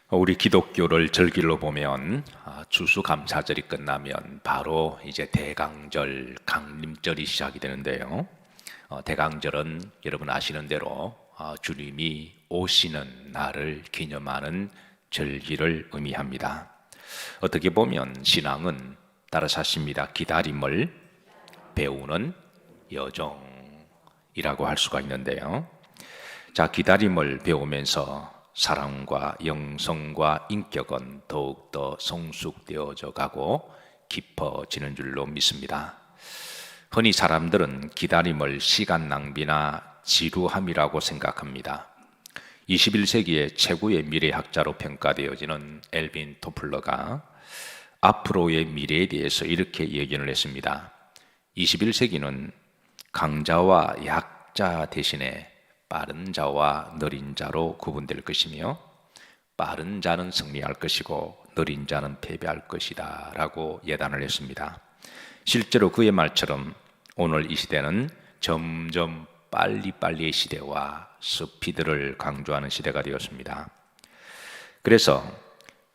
우리 기독교를 절기로 보면 추수감사절이 끝나면 바로 이제 대강절, 강림절이 시작이 되는데요. 대강절은 여러분 아시는 대로 주님이 오시는 날을 기념하는 절기를 의미합니다. 어떻게 보면 신앙은 따라서 하십니다. 기다림을 배우는 여정이라고 할 수가 있는데요. 자, 기다림을 배우면서 사랑과 영성과 인격은 더욱더 성숙되어져 가고 깊어지는 줄로 믿습니다. 흔히 사람들은 기다림을 시간 낭비나 지루함이라고 생각합니다. 21세기의 최고의 미래학자로 평가되어지는 엘빈 토플러가 앞으로의 미래에 대해서 이렇게 예견을 했습니다. 21세기는 강자와 약자 대신에 빠른 자와 느린 자로 구분될 것이며 빠른 자는 승리할 것이고 느린 자는 패배할 것이다 라고 예단을 했습니다. 실제로 그의 말처럼 오늘 이 시대는 점점 빨리빨리의 시대와 스피드를 강조하는 시대가 되었습니다. 그래서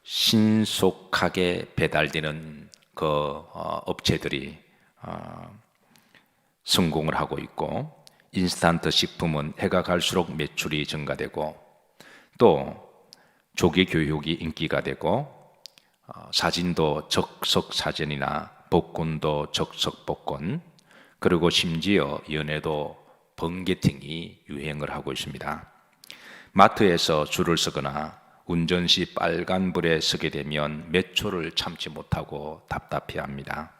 신속하게 배달되는 그 업체들이 성공을 하고 있고, 인스턴트 식품은 해가 갈수록 매출이 증가되고, 또 조기 교육이 인기가 되고, 사진도 적석 사진이나 복권도 적석 복권, 그리고 심지어 연애도 번개팅이 유행을 하고 있습니다. 마트에서 줄을 서거나 운전 시 빨간불에 서게 되면 몇 초를 참지 못하고 답답해합니다.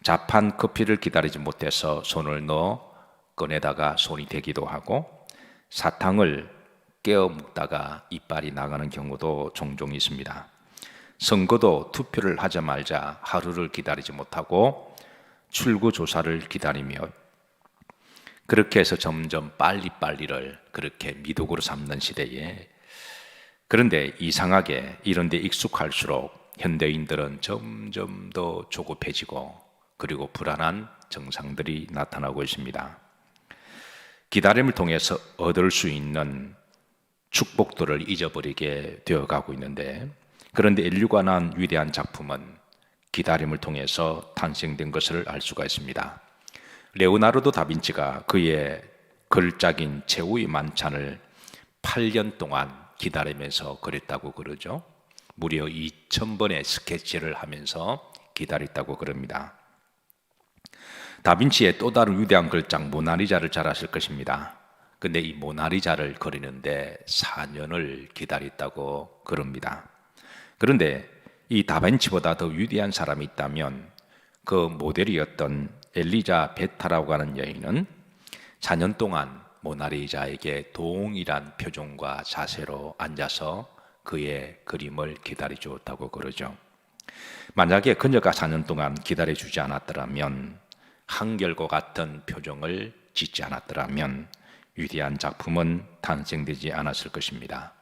자판 커피를 기다리지 못해서 손을 넣어 꺼내다가 손이 대기도 하고, 사탕을 깨어 묵다가 이빨이 나가는 경우도 종종 있습니다. 선거도 투표를 하자마자 하루를 기다리지 못하고 출구조사를 기다리며, 그렇게 해서 점점 빨리빨리를 그렇게 미덕으로 삼는 시대에, 그런데 이상하게 이런 데 익숙할수록 현대인들은 점점 더 조급해지고 그리고 불안한 증상들이 나타나고 있습니다. 기다림을 통해서 얻을 수 있는 축복들을 잊어버리게 되어가고 있는데, 그런데 인류가 난 위대한 작품은 기다림을 통해서 탄생된 것을 알 수가 있습니다. 레오나르도 다빈치가 그의 걸작인 최후의 만찬을 8년 동안 기다리면서 그렸다고 그러죠. 무려 2000번의 스케치를 하면서 기다렸다고 그럽니다. 다빈치의 또 다른 위대한 걸작 모나리자를 잘 아실 것입니다. 근데 이 모나리자를 그리는데 4년을 기다렸다고 그럽니다. 그런데 이 다빈치보다 더 위대한 사람이 있다면 그 모델이었던 엘리자 베타라고 하는 여인은 4년 동안 모나리자에게 동일한 표정과 자세로 앉아서 그의 그림을 기다려주었다고 그러죠. 만약에 그녀가 4년 동안 기다려주지 않았더라면, 한결과 같은 표정을 짓지 않았더라면 위대한 작품은 탄생되지 않았을 것입니다.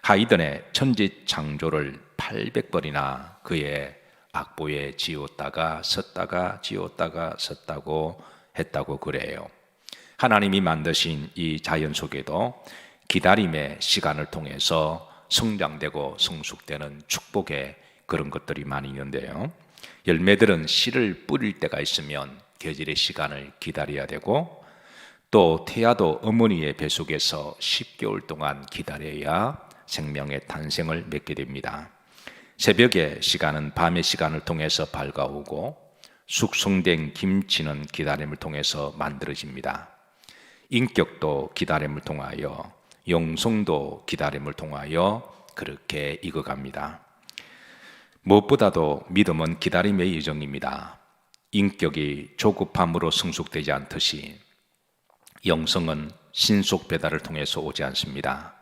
하이든의 천지 창조를 800번이나 그의 악보에 지웠다가 섰다가 지웠다가 섰다고 했다고 그래요. 하나님이 만드신 이 자연 속에도 기다림의 시간을 통해서 성장되고 성숙되는 축복의 그런 것들이 많이 있는데요. 열매들은 씨를 뿌릴 때가 있으면 계절의 시간을 기다려야 되고, 또 태아도 어머니의 뱃속에서 10개월 동안 기다려야 생명의 탄생을 맺게 됩니다. 새벽의 시간은 밤의 시간을 통해서 밝아오고, 숙성된 김치는 기다림을 통해서 만들어집니다. 인격도 기다림을 통하여, 영성도 기다림을 통하여 그렇게 익어갑니다. 무엇보다도 믿음은 기다림의 여정입니다. 인격이 조급함으로 성숙되지 않듯이 영성은 신속 배달을 통해서 오지 않습니다.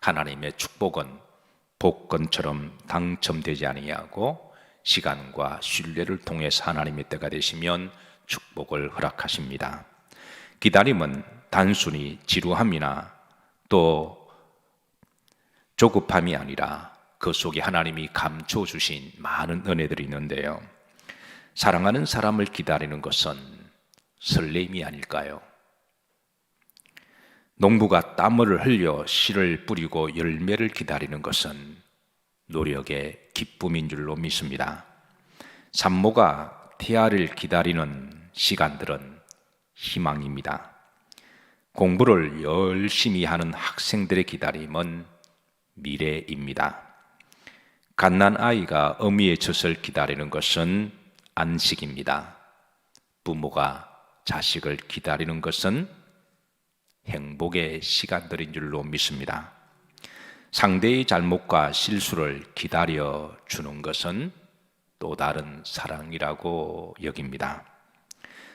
하나님의 축복은 복권처럼 당첨되지 아니하고 시간과 신뢰를 통해서 하나님의 때가 되시면 축복을 허락하십니다. 기다림은 단순히 지루함이나 또 조급함이 아니라 그 속에 하나님이 감춰주신 많은 은혜들이 있는데요. 사랑하는 사람을 기다리는 것은 설렘이 아닐까요? 농부가 땀을 흘려 씨를 뿌리고 열매를 기다리는 것은 노력의 기쁨인 줄로 믿습니다. 산모가 태아를 기다리는 시간들은 희망입니다. 공부를 열심히 하는 학생들의 기다림은 미래입니다. 갓난아이가 어미의 젖을 기다리는 것은 안식입니다. 부모가 자식을 기다리는 것은 행복의 시간들인 줄로 믿습니다. 상대의 잘못과 실수를 기다려 주는 것은 또 다른 사랑이라고 여깁니다.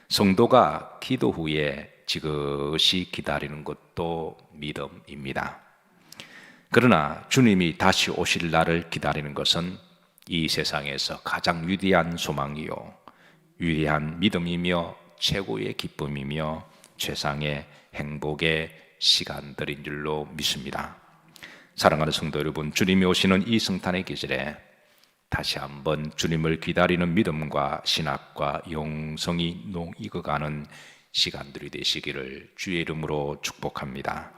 성도가 기도 후에 지그시 기다리는 것도 믿음입니다. 그러나 주님이 다시 오실 날을 기다리는 것은 이 세상에서 가장 위대한 소망이요, 위대한 믿음이며 최고의 기쁨이며 최상의 행복의 시간들인 줄로 믿습니다. 사랑하는 성도 여러분, 주님이 오시는 이 성탄의 계절에 다시 한번 주님을 기다리는 믿음과 신학과 영성이 익어가는 시간들이 되시기를 주의 이름으로 축복합니다.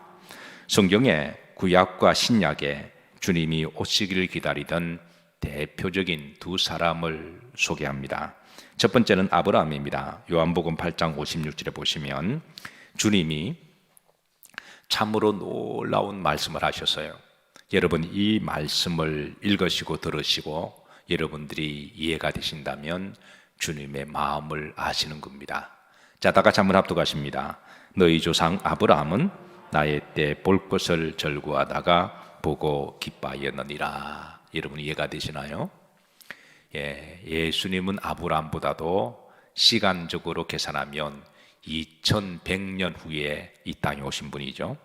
성경에 구약과 신약에 주님이 오시기를 기다리던 대표적인 두 사람을 소개합니다. 첫 번째는 아브라함입니다. 요한복음 8장 56절에 보시면 주님이 참으로 놀라운 말씀을 하셨어요. 여러분, 이 말씀을 읽으시고 들으시고 여러분들이 이해가 되신다면 주님의 마음을 아시는 겁니다. 자, 다 같이 한번 합독하십니다. 너희 조상 아브라함은 나의 때 볼 것을 절구하다가 보고 기뻐하였느니라. 여러분 이해가 되시나요? 예수님은 아브라함보다도 시간적으로 계산하면 2100년 후에 이 땅에 오신 분이죠.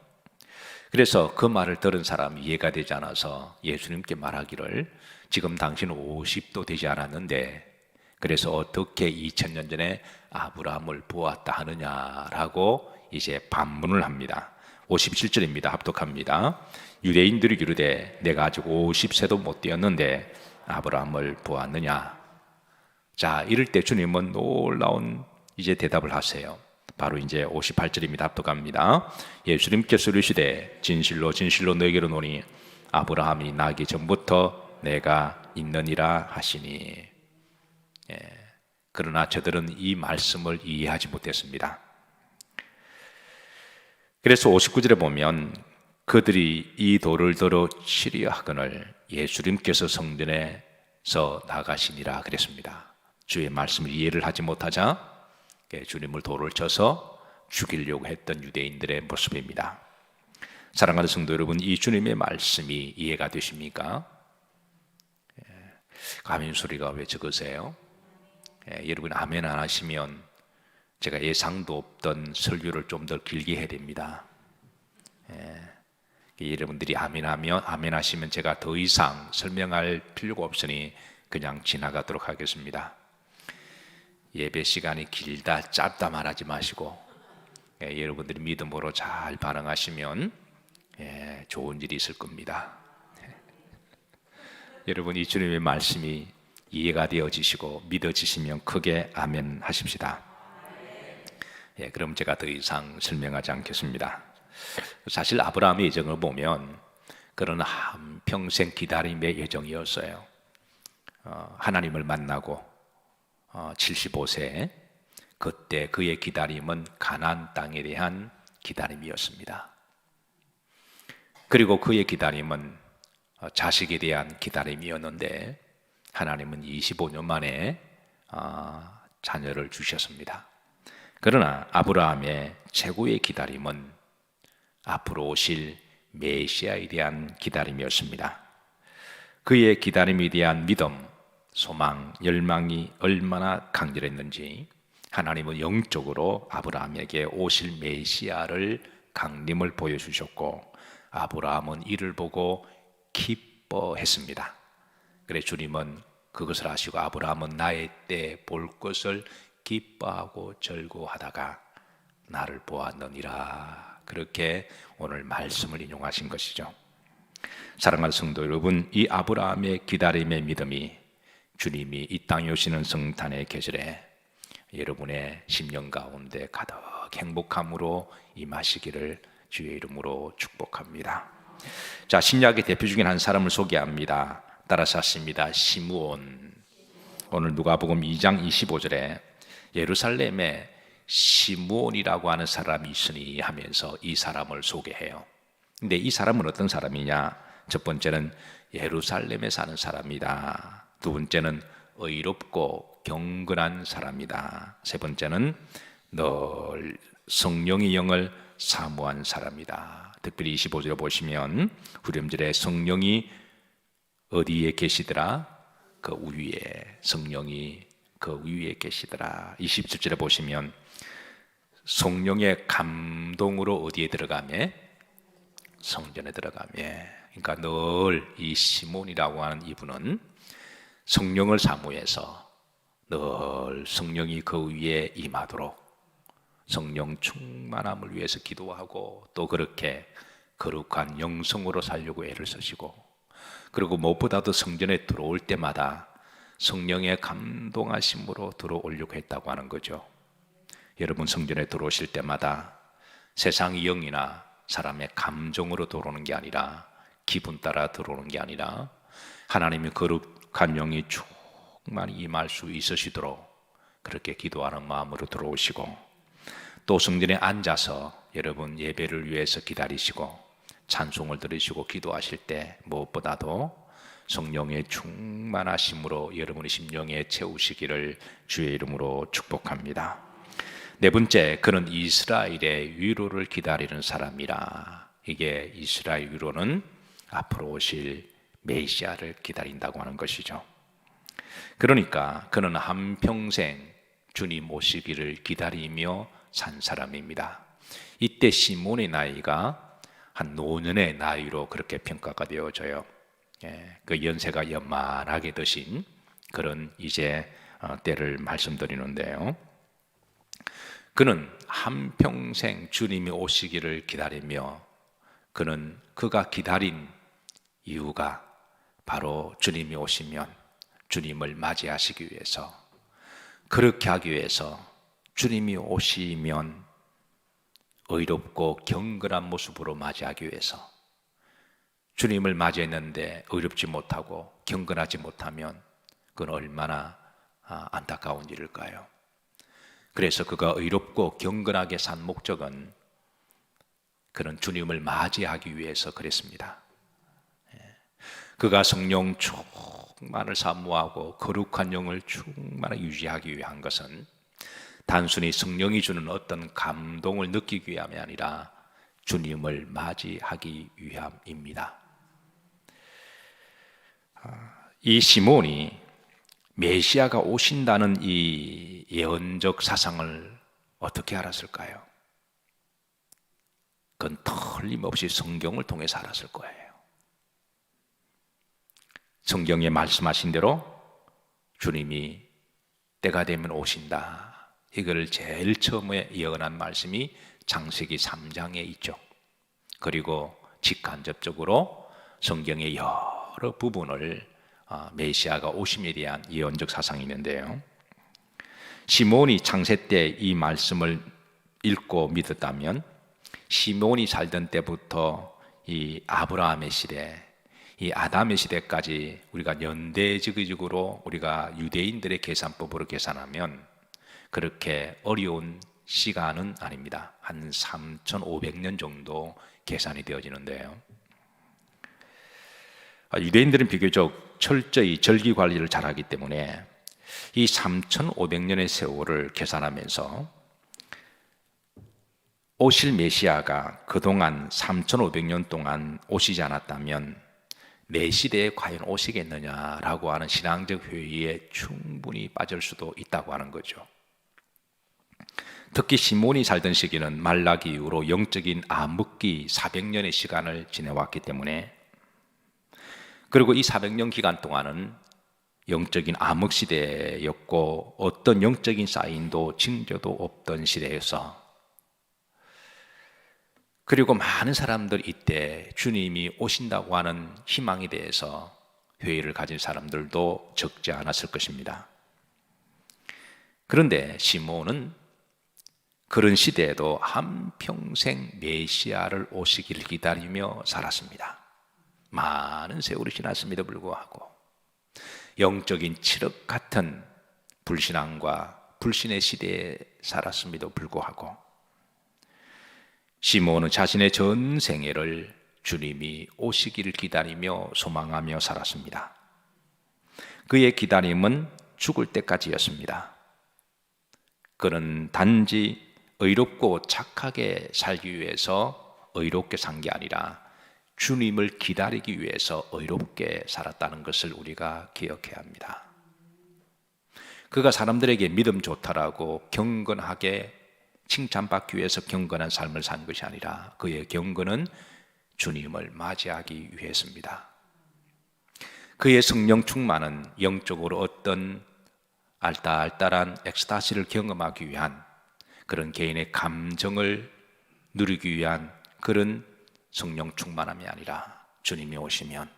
그래서 그 말을 들은 사람이 이해가 되지 않아서 예수님께 말하기를 지금 당신은 50도 되지 않았는데 그래서 어떻게 2000년 전에 아브라함을 보았다 하느냐라고 이제 반문을 합니다. 57절입니다. 합독합니다. 유대인들이 이르되 내가 아직 50세도 못 되었는데 아브라함을 보았느냐. 자, 이럴 때 주님은 놀라운 이제 대답을 하세요. 바로 이제 58절입니다. 합독합니다. 예수님께서 이르시되 진실로 진실로 너에게로 노니 아브라함이 나기 전부터 내가 있느니라 하시니. 그러나 저들은 이 말씀을 이해하지 못했습니다. 그래서 59절에 보면 그들이 이 돌을 들어 치려 하거늘 예수님께서 성전에서 나가시니라 그랬습니다. 주의 말씀을 이해를 하지 못하자 주님을 돌을 쳐서 죽이려고 했던 유대인들의 모습입니다. 사랑하는 성도 여러분, 이 주님의 말씀이 이해가 되십니까? 아멘 소리가 왜 적으세요? 여러분 아멘 안 하시면 제가 예상도 없던 설교를 좀 더 길게 해야 됩니다. 여러분들이 아멘하면 아멘 하시면 제가 더 이상 설명할 필요가 없으니 그냥 지나가도록 하겠습니다. 예배 시간이 길다 짧다 말하지 마시고 여러분들이 믿음으로 잘 반응하시면 좋은 일이 있을 겁니다. 여러분 이 주님의 말씀이 이해가 되어지시고 믿어지시면 크게 아멘 하십시다. 그럼 제가 더 이상 설명하지 않겠습니다. 사실 아브라함의 여정을 보면 그런 한평생 기다림의 여정이었어요. 하나님을 만나고 75세 그때 그의 기다림은 가나안 땅에 대한 기다림이었습니다. 그리고 그의 기다림은 자식에 대한 기다림이었는데 하나님은 25년 만에 자녀를 주셨습니다. 그러나 아브라함의 최고의 기다림은 앞으로 오실 메시아에 대한 기다림이었습니다. 그의 기다림에 대한 믿음, 소망, 열망이 얼마나 강렬했는지 하나님은 영적으로 아브라함에게 오실 메시아를 강림을 보여주셨고 아브라함은 이를 보고 기뻐했습니다. 그래 주님은 그것을 아시고 아브라함은 나의 때 볼 것을 기뻐하고 절구하다가 나를 보았느니라. 그렇게 오늘 말씀을 인용하신 것이죠. 사랑하는 성도 여러분, 이 아브라함의 기다림의 믿음이 주님이 이 땅에 오시는 성탄의 계절에 여러분의 심령 가운데 가득 행복함으로 임하시기를 주의 이름으로 축복합니다. 자, 신약의 대표 중인 한 사람을 소개합니다. 따라서 하십니다. 시므온. 오늘 누가복음 2장 25절에 예루살렘에 시므온이라고 하는 사람이 있으니 하면서 이 사람을 소개해요. 근데 이 사람은 어떤 사람이냐? 첫 번째는 예루살렘에 사는 사람이다. 두 번째는 의롭고 경건한 사람이다. 세 번째는 늘 성령의 영을 사모한 사람이다. 특별히 25절에 보시면 후렴절에 성령이 어디에 계시더라? 그 위에. 성령이 그 위에 계시더라. 27절에 보시면 성령의 감동으로 어디에 들어가며? 성전에 들어가며. 그러니까 늘 이 시몬이라고 하는 이분은 성령을 사모해서 늘 성령이 그 위에 임하도록 성령 충만함을 위해서 기도하고 또 그렇게 거룩한 영성으로 살려고 애를 쓰시고, 그리고 무엇보다도 성전에 들어올 때마다 성령의 감동하심으로 들어오려고 했다고 하는 거죠. 여러분, 성전에 들어오실 때마다 세상의 영이나 사람의 감정으로 들어오는 게 아니라, 기분 따라 들어오는 게 아니라 하나님의 거룩한 영이 충만히 임할 수 있으시도록 그렇게 기도하는 마음으로 들어오시고, 또 성전에 앉아서 여러분 예배를 위해서 기다리시고 찬송을 들으시고 기도하실 때 무엇보다도 성령의 충만하심으로 여러분의 심령에 채우시기를 주의 이름으로 축복합니다. 네 번째, 그는 이스라엘의 위로를 기다리는 사람이라. 이게 이스라엘 위로는 앞으로 오실 메시아를 기다린다고 하는 것이죠. 그러니까 그는 한평생 주님 오시기를 기다리며 산 사람입니다. 이때 시몬의 나이가 한 노년의 나이로 그렇게 평가가 되어져요. 그 연세가 연만하게 드신 그런 이제 때를 말씀드리는데요. 그는 한평생 주님이 오시기를 기다리며, 그는 그가 기다린 이유가 바로 주님이 오시면 주님을 맞이하시기 위해서, 그렇게 하기 위해서 주님이 오시면 의롭고 경건한 모습으로 맞이하기 위해서, 주님을 맞이했는데 의롭지 못하고 경건하지 못하면 그건 얼마나 안타까운 일일까요? 그래서 그가 의롭고 경건하게 산 목적은 그는 주님을 맞이하기 위해서 그랬습니다. 그가 성령 충만을 사모하고 거룩한 영을 충만히 유지하기 위한 것은 단순히 성령이 주는 어떤 감동을 느끼기 위함이 아니라 주님을 맞이하기 위함입니다. 이 시몬이 메시아가 오신다는 이 예언적 사상을 어떻게 알았을까요? 그건 틀림없이 성경을 통해서 알았을 거예요. 성경에 말씀하신 대로 주님이 때가 되면 오신다. 이걸 제일 처음에 예언한 말씀이 창세기 3장에 있죠. 그리고 직간접적으로 성경의 여러 부분을 메시아가 오심에 대한 예언적 사상이 있는데요. 시몬이 창세 때 이 말씀을 읽고 믿었다면 시몬이 살던 때부터 이 아브라함의 시대, 이 아담의 시대까지 우리가 연대적으로 우리가 유대인들의 계산법으로 계산하면 그렇게 어려운 시간은 아닙니다. 한 3,500년 정도 계산이 되어지는데요. 유대인들은 비교적 철저히 절기 관리를 잘하기 때문에 이 3,500년의 세월을 계산하면서 오실 메시아가 그동안 3,500년 동안 오시지 않았다면 내 시대에 과연 오시겠느냐라고 하는 신앙적 회의에 충분히 빠질 수도 있다고 하는 거죠. 특히 시몬이 살던 시기는 말라기 이후로 영적인 암흑기 400년의 시간을 지내왔기 때문에, 그리고 이 400년 기간 동안은 영적인 암흑 시대였고 어떤 영적인 사인도 징조도 없던 시대여서, 그리고 많은 사람들 이때 주님이 오신다고 하는 희망에 대해서 회의를 가진 사람들도 적지 않았을 것입니다. 그런데 시몬은 그런 시대에도 한평생 메시아를 오시기를 기다리며 살았습니다. 많은 세월이 지났음에도 불구하고 영적인 칠흑 같은 불신앙과 불신의 시대에 살았음에도 불구하고 시므온은 자신의 전 생애를 주님이 오시기를 기다리며 소망하며 살았습니다. 그의 기다림은 죽을 때까지였습니다. 그는 단지 의롭고 착하게 살기 위해서 의롭게 산 게 아니라 주님을 기다리기 위해서 의롭게 살았다는 것을 우리가 기억해야 합니다. 그가 사람들에게 믿음 좋다라고 경건하게 칭찬받기 위해서 경건한 삶을 산 것이 아니라 그의 경건은 주님을 맞이하기 위해서입니다. 그의 성령 충만은 영적으로 어떤 알딸딸한 엑스타시를 경험하기 위한 그런 개인의 감정을 누리기 위한 그런 성령 충만함이 아니라 주님이 오시면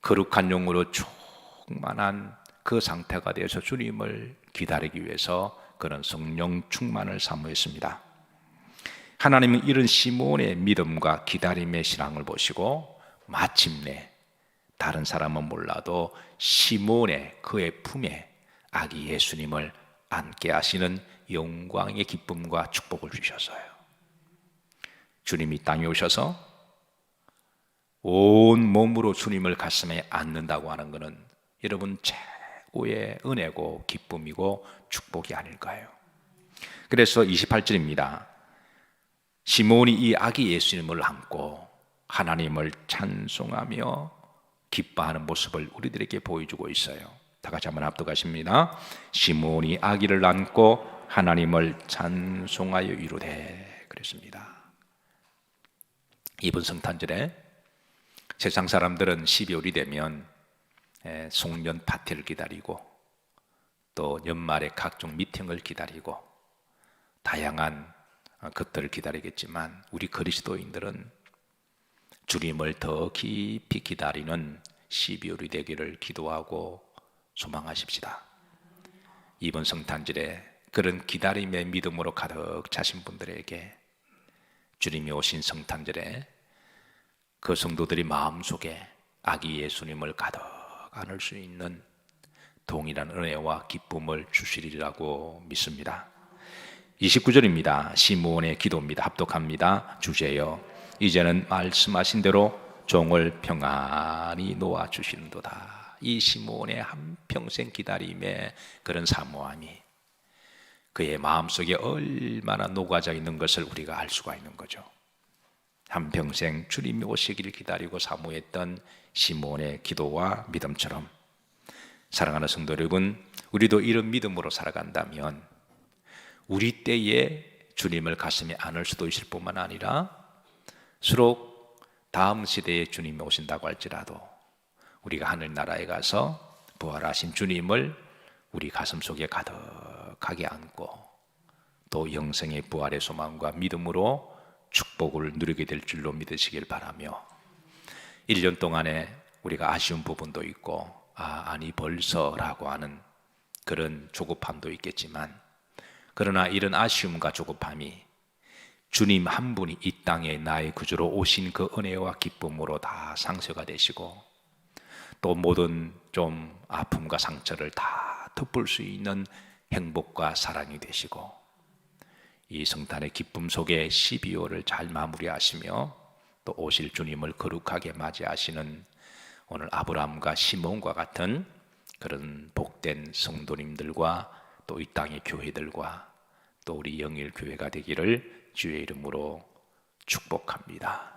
거룩한 영으로 충만한 그 상태가 되어서 주님을 기다리기 위해서 그런 성령 충만을 사모했습니다. 하나님은 이런 시므온의 믿음과 기다림의 신앙을 보시고 마침내 다른 사람은 몰라도 시므온의 그의 품에 아기 예수님을 안게 하시는 영광의 기쁨과 축복을 주셨어요. 주님이 땅에 오셔서 온 몸으로 주님을 가슴에 안는다고 하는 것은 여러분 최고의 은혜고 기쁨이고 축복이 아닐까요? 그래서 28절입니다. 시므온이 이 아기 예수님을 안고 하나님을 찬송하며 기뻐하는 모습을 우리들에게 보여주고 있어요. 다 같이 한번 합독하십니다. 시므온이 아기를 안고 하나님을 찬송하여 이르되 그랬습니다. 이번 성탄절에 세상 사람들은 12월이 되면 송년 파티를 기다리고 또 연말에 각종 미팅을 기다리고 다양한 것들을 기다리겠지만 우리 그리스도인들은 주님을 더 깊이 기다리는 12월이 되기를 기도하고 소망하십시다. 이번 성탄절에 그런 기다림의 믿음으로 가득 차신 분들에게 주님이 오신 성탄절에 그 성도들이 마음속에 아기 예수님을 가득 안을 수 있는 동일한 은혜와 기쁨을 주시리라고 믿습니다. 29절입니다. 시므온의 기도입니다. 합독합니다. 주제여 이제는 말씀하신 대로 종을 평안히 놓아주시는도다. 이 시므온의 한평생 기다림의 그런 사모함이 그의 마음속에 얼마나 녹아져 있는 것을 우리가 알 수가 있는 거죠. 한평생 주님이 오시기를 기다리고 사모했던 시므온의 기도와 믿음처럼 사랑하는 성도 여러분, 우리도 이런 믿음으로 살아간다면 우리 때에 주님을 가슴에 안을 수도 있을 뿐만 아니라 수록 다음 시대에 주님이 오신다고 할지라도 우리가 하늘나라에 가서 부활하신 주님을 우리 가슴 속에 가득하게 안고 또 영생의 부활의 소망과 믿음으로 축복을 누리게 될 줄로 믿으시길 바라며 1년 동안에 우리가 아쉬운 부분도 있고 아니 벌써라고 하는 그런 조급함도 있겠지만 그러나 이런 아쉬움과 조급함이 주님 한 분이 이 땅에 나의 구주로 오신 그 은혜와 기쁨으로 다 상쇄가 되시고 또 모든 좀 아픔과 상처를 다 덮을 수 있는 행복과 사랑이 되시고 이 성탄의 기쁨 속에 12월을 잘 마무리하시며 또 오실 주님을 거룩하게 맞이하시는 오늘 아브라함과 시몬과 같은 그런 복된 성도님들과 또 이 땅의 교회들과 또 우리 영일교회가 되기를 주의 이름으로 축복합니다.